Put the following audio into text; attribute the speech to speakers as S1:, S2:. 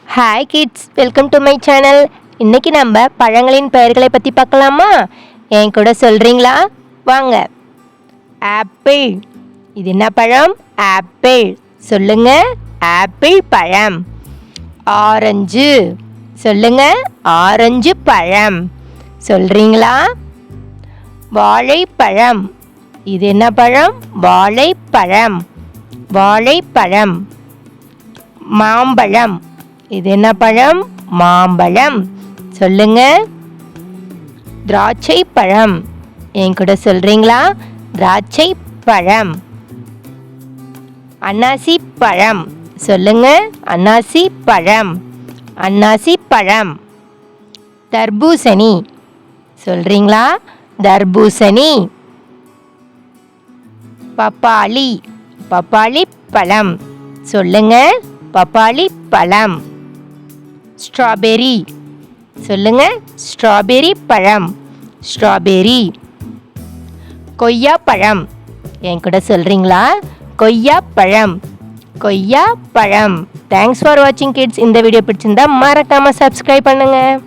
S1: Hi kids, welcome to my channel. இன்றைக்கி நம்ம பழங்களின் பெயர்களை பற்றி பார்க்கலாமா? என் கூட சொல்கிறீங்களா? வாங்க. ஆப்பிள். இது என்ன பழம்? ஆப்பிள். சொல்லுங்க. ஆப்பிள் பழம். ஆரஞ்சு. சொல்லுங்க. ஆரஞ்சு பழம். சொல்கிறீங்களா? வாழைப்பழம். இது என்ன பழம்? வாழைப்பழம். வாழைப்பழம். மாம்பழம். இது என்ன பழம்? மாம்பழம். சொல்லுங்க. திராட்சை பழம். என் கூட சொல்றீங்களா? திராட்சை பழம். அன்னாசி பழம். சொல்லுங்க. அன்னாசி பழம். அன்னாசி பழம். தர்பூசணி. சொல்றீங்களா? தர்பூசணி. பப்பாளி. பப்பாளி பழம். சொல்லுங்க. பப்பாளி பழம். ஸ்ட்ராபெரி. சொல்லுங்க. ஸ்ட்ராபெரி பழம். ஸ்ட்ராபெரி. கொய்யா பழம். என் கூட சொல்றீங்களா? கொய்யா பழம். கொய்யா பழம். தேங்க்ஸ் ஃபார் வாட்சிங் கிட்ஸ். இந்த வீடியோ பிடிச்சிருந்தா மறக்காம சப்ஸ்கிரைப் பண்ணுங்க.